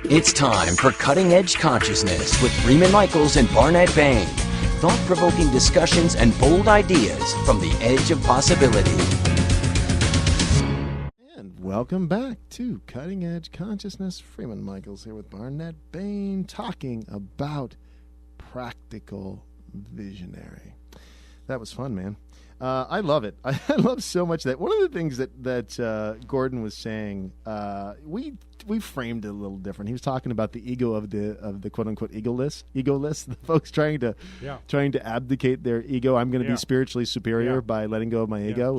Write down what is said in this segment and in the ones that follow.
It's time for Cutting Edge Consciousness with Freeman Michaels and Barnett Bain. Thought-provoking discussions and bold ideas from the edge of possibility. And welcome back to Cutting Edge Consciousness. Freeman Michaels here with Barnett Bain, talking about practical visionary. That was fun, man. I love it. I love so much that one of the things that Gordon was saying, we framed it a little different. He was talking about the ego of the quote unquote egoless, the folks trying to abdicate their ego. I'm going to be spiritually superior by letting go of my ego,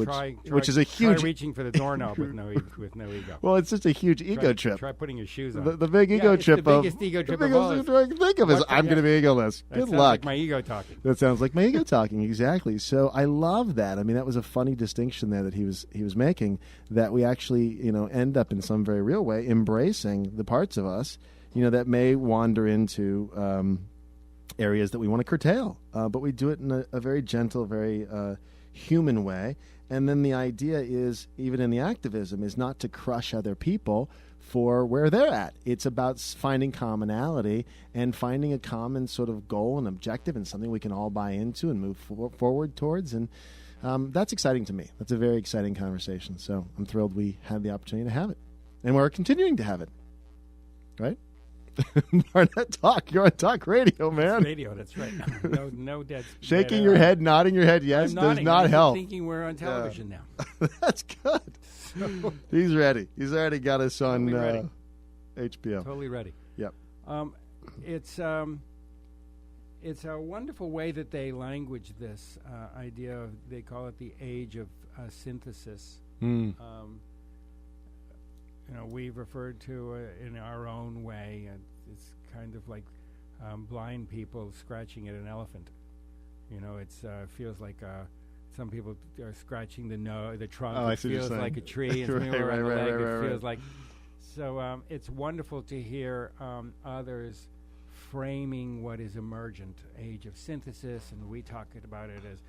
which is a huge. Try reaching for the doorknob with no ego. Well, it's just a huge ego trip. Try putting your shoes on. The big ego trip. The biggest ego trip of all. The biggest ego I can think of is I'm going to be egoless. Good luck. Like my ego talking. That sounds like my ego talking. Exactly. So I love that. I mean, that was a funny distinction there that he was making, that we actually, end up in some very real way embracing the parts of us, that may wander into areas that we want to curtail. But we do it in a very gentle, very human way. And then the idea is, even in the activism, is not to crush other people for where they're at. It's about finding commonality and finding a common sort of goal and objective and something we can all buy into and move forward towards. And that's exciting to me. That's a very exciting conversation. So I'm thrilled we had the opportunity to have it. And we're continuing to have it. Right? Barnett Talk. You're on Talk Radio, man. It's radio, that's right. No dead. Shaking your head, nodding your head, yes, does not help. I'm thinking we're on television now. That's good. So, he's ready. He's already got us on HBO. Totally ready. Yep. It's a wonderful way that they language this idea of, they call it the age of synthesis. We've referred to in our own way. It's kind of like blind people scratching at an elephant. It's feels like some people are scratching the trunk. Oh, it feels like a tree, and some people are on the leg. It feels like. So it's wonderful to hear others framing what is emergent, age of synthesis, and we talk about it as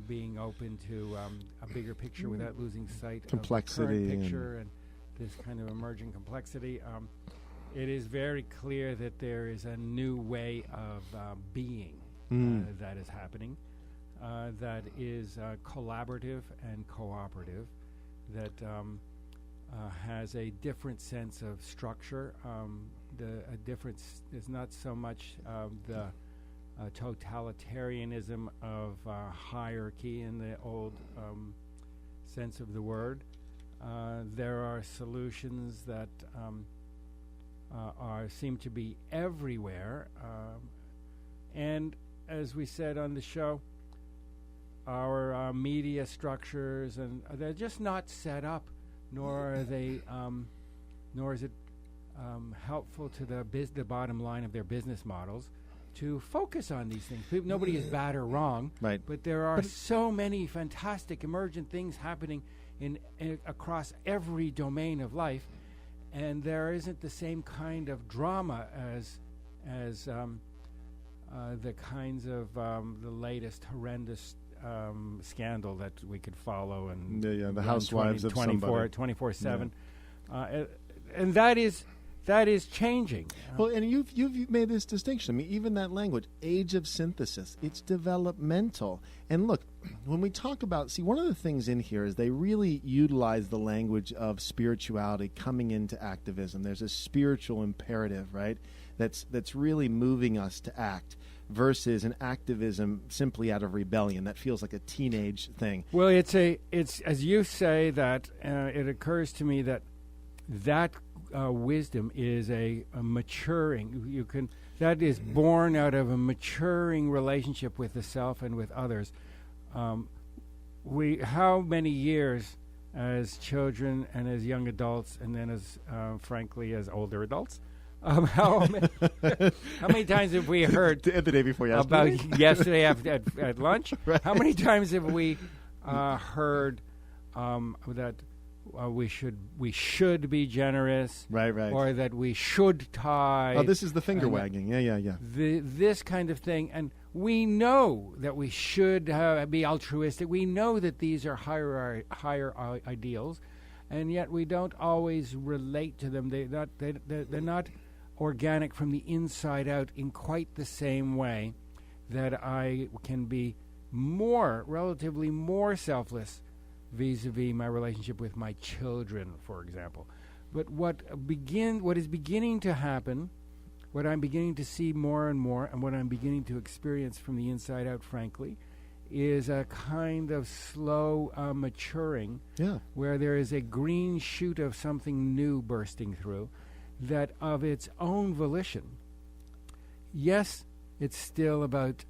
being open to a bigger picture without losing sight complexity of the current picture and this kind of emerging complexity. It is very clear that there is a new way of being that is happening, that is collaborative and cooperative, that has a different sense of structure. A difference is not so much the totalitarianism of hierarchy in the old sense of the word. There are solutions that seem to be everywhere, and as we said on the show, our media structures, and they're just not set up, nor are they, nor is it helpful to the bottom line of their business models to focus on these things. Nobody is bad or wrong, right? But there are so many fantastic emergent things happening in across every domain of life, and there isn't the same kind of drama as the kinds of the latest horrendous scandal that we could follow and the housewives of 24/7, and that is changing. Well, and you've made this distinction. I mean, even that language, age of synthesis, it's developmental. And look, when we talk about, one of the things in here is they really utilize the language of spirituality coming into activism. There's a spiritual imperative, right? That's really moving us to act, versus an activism simply out of rebellion. That feels like a teenage thing. Well, it's as you say that, it occurs to me that wisdom is a maturing. That is born out of a maturing relationship with the self and with others. How many years as children and as young adults, and then as frankly as older adults, how many times have we heard the day before yesterday? About yesterday at lunch? Right. How many times have we heard that we should be generous, right, or that we should tie? Oh, this is the finger wagging. Yeah. This kind of thing, and we know that we should be altruistic. We know that these are higher ideals, and yet we don't always relate to them. They're not organic from the inside out in quite the same way that I can be relatively more selfless vis-a-vis my relationship with my children, for example. But what is beginning to happen, what I'm beginning to see more and more, and what I'm beginning to experience from the inside out, frankly, is a kind of slow maturing, where there is a green shoot of something new bursting through, that of its own volition. Yes, it's still about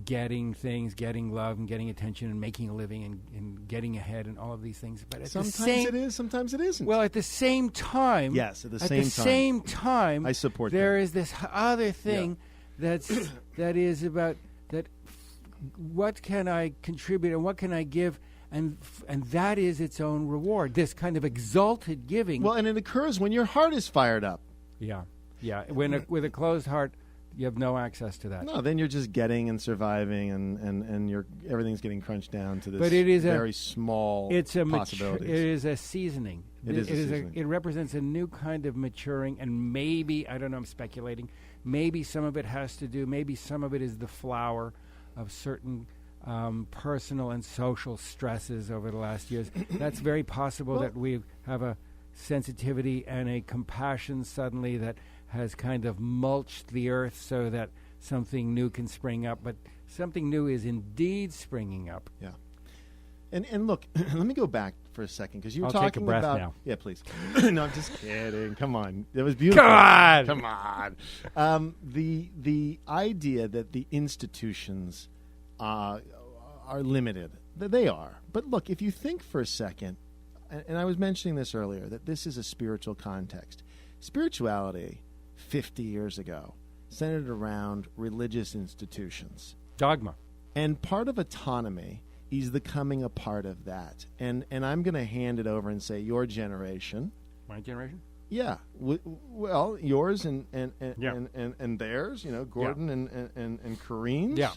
getting things, getting love, and getting attention, and making a living, and getting ahead, and all of these things. But sometimes it is, sometimes it isn't. Well, at the same time, yes, at the same time, I support there that. is this other thing that is about that. What can I contribute and what can I give? And that is its own reward. This kind of exalted giving. Well, and it occurs when your heart is fired up. Yeah. With a closed heart, you have no access to that. No, then you're just getting and surviving, and everything's getting crunched down to this but it is very small possibilities. It is a seasoning. It represents a new kind of maturing, and maybe, I don't know, I'm speculating, maybe some of it has to do, maybe some of it is the flower of certain personal and social stresses over the last years. That's very possible that we have a sensitivity and a compassion suddenly that has kind of mulched the earth so that something new can spring up. But something new is indeed springing up. Yeah. And look, let me go back for a second, because you were I'll talking take a breath about... now. Yeah, please. No, I'm just kidding. Come on. That was beautiful. Come on! The idea that the institutions are limited. They are. But look, if you think for a second, and I was mentioning this earlier, that this is a spiritual context. Spirituality, 50 years ago, centered around religious institutions. Dogma. And part of autonomy is becoming a part of that. And I'm going to hand it over and say your generation. My generation? Yeah. Well, yours and theirs, Gordon and Kareen's. Yeah.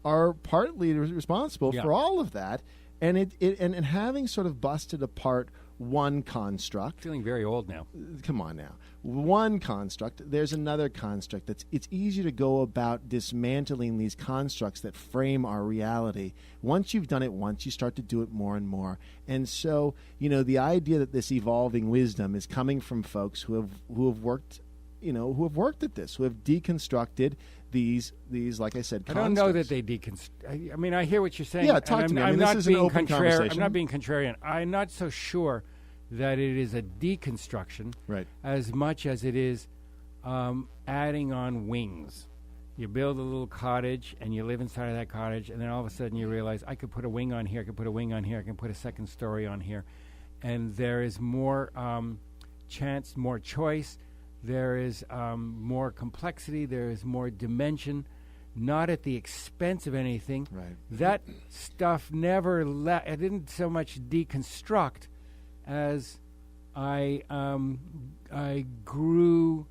Are partly responsible for all of that, and and having sort of busted apart one construct. Feeling very old now. Come on now. One construct, there's another construct. It's easy to go about dismantling these constructs that frame our reality. Once you've done it once, you start to do it more and more. And so, the idea that this evolving wisdom is coming from folks who have worked, who have worked at this, who have deconstructed these, like I said, constructs. I don't know that they deconstruct. I mean, I hear what you're saying. Yeah, talk to me. This is an open conversation. I'm not being contrarian. I'm not so sure that it is a deconstruction as much as it is adding on wings. You build a little cottage, and you live inside of that cottage, and then all of a sudden you realize, I could put a wing on here, I could put a wing on here, I can put a second story on here. And there is more chance, more choice. There is more complexity. There is more dimension, not at the expense of anything. Right. That stuff never I didn't so much deconstruct as I grew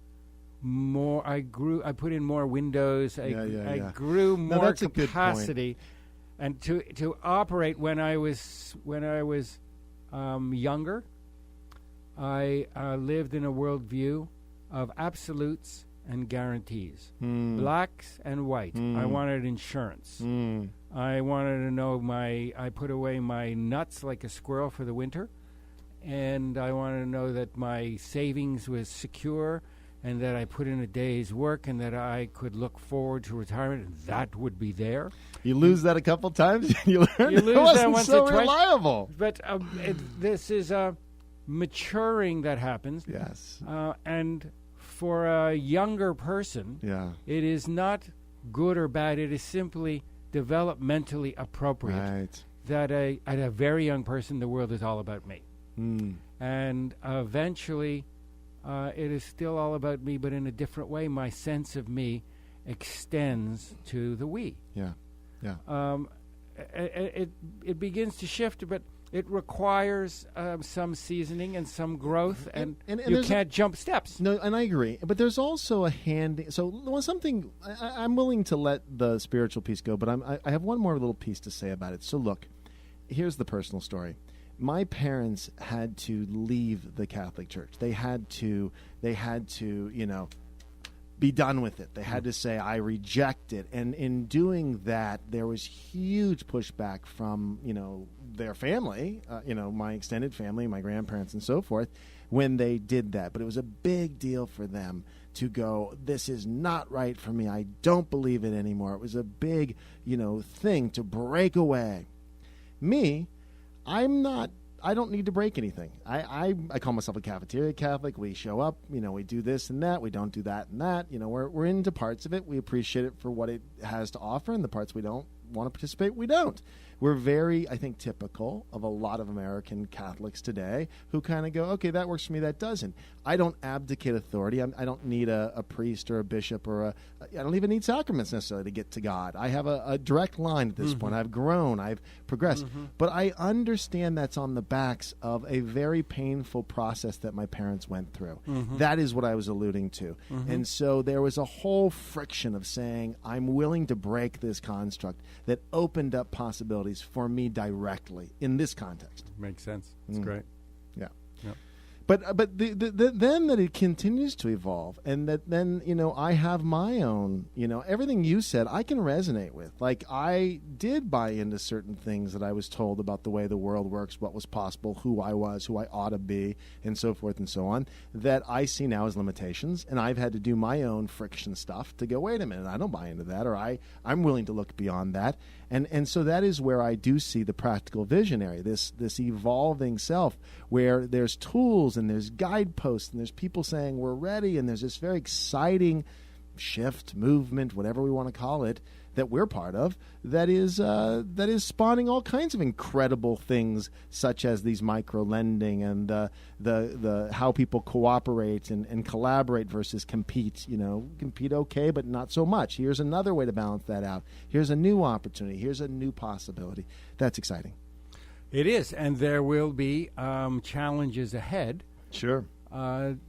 more. I put in more windows. I grew more capacity, and to operate when I was younger. I lived in a worldview of absolutes and guarantees, blacks and white. I wanted insurance. I wanted to know I put away my nuts like a squirrel for the winter, and I wanted to know that my savings was secure, and that I put in a day's work, and that I could look forward to retirement, and that would be there. You lose that a couple times, you learn you lose it wasn't that once so or twice. reliable. But this is a maturing that happens. Yes. And for a younger person, it is not good or bad. It is simply developmentally appropriate. Right. That at a very young person, the world is all about me. And eventually, it is still all about me, but in a different way. My sense of me extends to the we. Yeah. It begins to shift, but it requires some seasoning and some growth, and you can't jump steps. No, and I agree. But there's also a hand. So something I'm willing to let the spiritual piece go, but I have one more little piece to say about it. So look, here's the personal story. My parents had to leave the Catholic Church. They had to be done with it. They had to say, I reject it. And in doing that, there was huge pushback from, their family, my extended family, my grandparents and so forth, when they did that. But it was a big deal for them to go, this is not right for me. I don't believe it anymore. It was a big, thing to break away. Me, I don't need to break anything. I call myself a cafeteria Catholic. We show up, we do this and that. We don't do that and that. We're into parts of it. We appreciate it for what it has to offer, and the parts we don't want to participate, we don't. We're very, I think, typical of a lot of American Catholics today who kind of go, okay, that works for me, that doesn't. I don't abdicate authority. I don't need a priest or a bishop I don't even need sacraments necessarily to get to God. I have a direct line at this point. I've grown. I've progressed. But I understand that's on the backs of a very painful process that my parents went through. That is what I was alluding to. And so there was a whole friction of saying, I'm willing to break this construct that opened up possibilities for me directly in this context. Makes sense. It's great. Yeah. Yep. But then that it continues to evolve, and that then, I have my own, everything you said I can resonate with. Like, I did buy into certain things that I was told about the way the world works, what was possible, who I was, who I ought to be, and so forth and so on, that I see now as limitations, and I've had to do my own friction stuff to go, wait a minute, I don't buy into that, or I'm willing to look beyond that. And so that is where I do see the practical visionary, this evolving self, where there's tools and there's guideposts and there's people saying we're ready, and there's this very exciting shift, movement, whatever we want to call it, that we're part of, that is spawning all kinds of incredible things, such as these micro lending and the how people cooperate and collaborate versus compete. Compete okay, but not so much. Here's another way to balance that out. Here's a new opportunity. Here's a new possibility. That's exciting. It is, and there will be challenges ahead. Sure.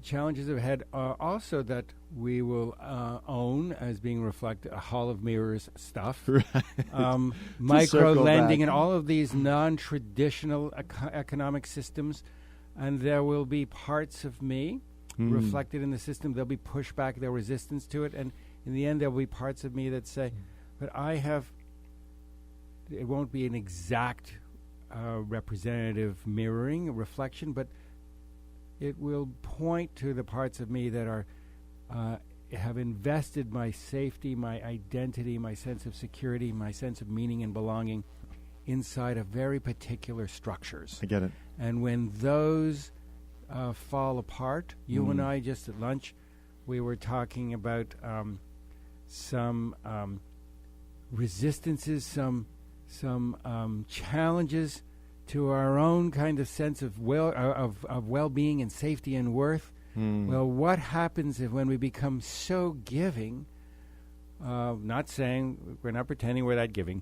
Challenges ahead also that we will own as being reflected, a Hall of Mirrors stuff, right. Micro lending, and all of these non-traditional economic systems. And there will be parts of me reflected in the system. There'll be pushback, there'll resistance to it, and in the end, there'll be parts of me that say, but it won't be an exact representative mirroring, a reflection, but it will point to the parts of me that are have invested my safety, my identity, my sense of security, my sense of meaning and belonging inside of very particular structures. I get it. And when those fall apart, you and I just at lunch, we were talking about some resistances, some challenges to our own kind of sense of well-being and safety and worth. Well, what happens when we become so giving? Not saying we're not pretending we're that giving,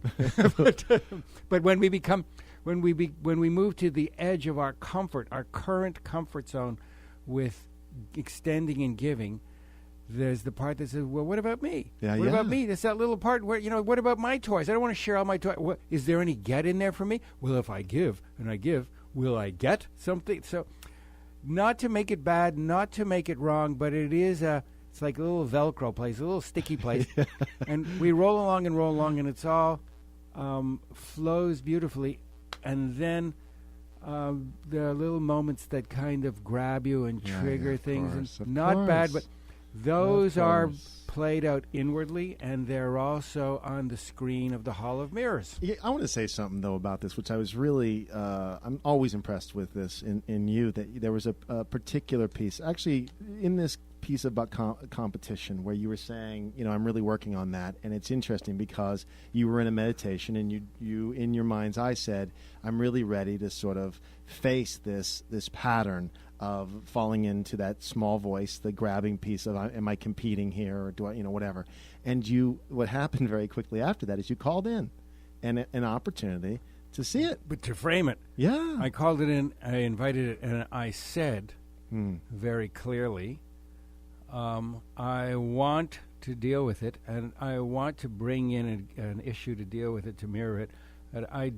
but when we move to the edge of our comfort, our current comfort zone, with extending and giving, there's the part that says, well, what about me? What about me? There's that little part where, what about my toys? I don't want to share all my toys. Is there any get in there for me? Well, if I give and I give, will I get something? So not to make it bad, not to make it wrong, but it's like a little Velcro place, a little sticky place. And we roll along, and it's all flows beautifully. And then there are little moments that kind of grab you and trigger things. And not bad, but those are played out inwardly, and they're also on the screen of the Hall of Mirrors. Yeah, I want to say something, though, about this, which I was really, I'm always impressed with this in you, that there was a particular piece, actually, in this piece about competition, where you were saying, I'm really working on that, and it's interesting because you were in a meditation, and you in your mind's eye said, I'm really ready to sort of face this pattern of falling into that small voice, the grabbing piece of, am I competing here, or do I, whatever. And what happened very quickly after that is you called in an opportunity to see it. But to frame it. Yeah. I called it in, I invited it, and I said very clearly, I want to deal with it, and I want to bring in an issue to deal with it, to mirror it. I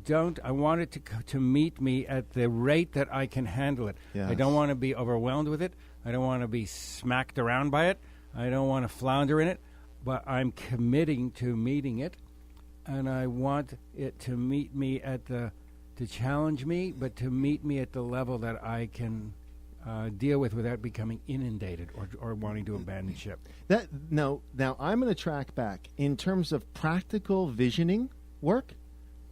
want it to meet me at the rate that I can handle it. Yes. I don't want to be overwhelmed with it. I don't want to be smacked around by it. I don't want to flounder in it, but I'm committing to meeting it, and I want it to meet me to challenge me, but to meet me at the level that I can deal with without becoming inundated or wanting to abandon ship. Now I'm going to track back. In terms of practical visioning work,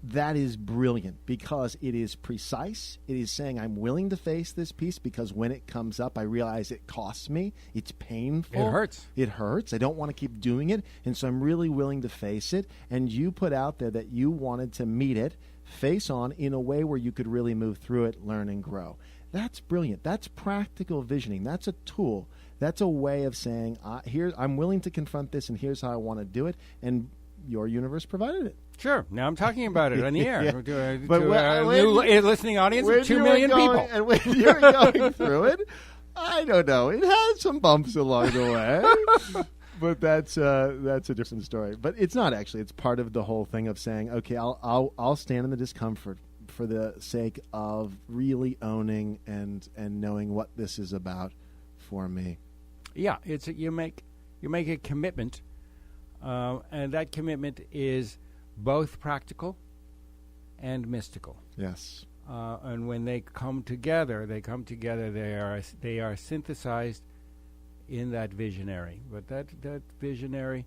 that is brilliant because it is precise. It is saying I'm willing to face this piece because when it comes up, I realize it costs me. It's painful. It hurts. It hurts. I don't want to keep doing it, and so I'm really willing to face it. And you put out there that you wanted to meet it face on in a way where you could really move through it, learn, and grow. That's brilliant. That's practical visioning. That's a tool. That's a way of saying, I'm willing to confront this, and here's how I want to do it. And your universe provided it. Sure. Now I'm talking about it on the air Yeah. to a new listening audience of 2 million people. And when you were going through it, I don't know. It had some bumps along the way. But that's a different story. But it's not actually. It's part of the whole thing of saying, okay, I'll stand in the discomfort for the sake of really owning and knowing what this is about for me. Yeah, you make a commitment, and that commitment is both practical and mystical. Yes. And when they come together. They are synthesized in that visionary. But that visionary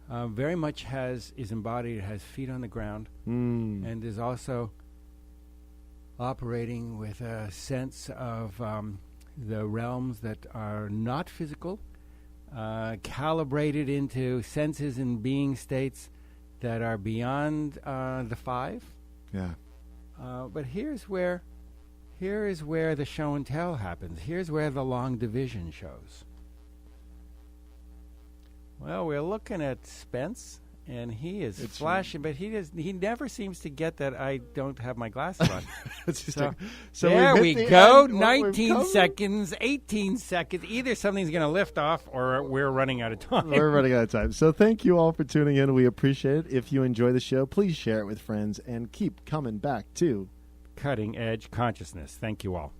very much is embodied, has feet on the ground, and is also operating with a sense of the realms that are not physical, calibrated into senses and being states that are beyond the five. Yeah. But here is where the show and tell happens. Here's where the long division shows. Well, we're looking at Spence, and he is flashing, but he never seems to get that I don't have my glasses on. So there we go. 19 seconds, 18 seconds. Either something's going to lift off or we're running out of time. We're running out of time. So thank you all for tuning in. We appreciate it. If you enjoy the show, please share it with friends and keep coming back to Cutting Edge Consciousness. Thank you all.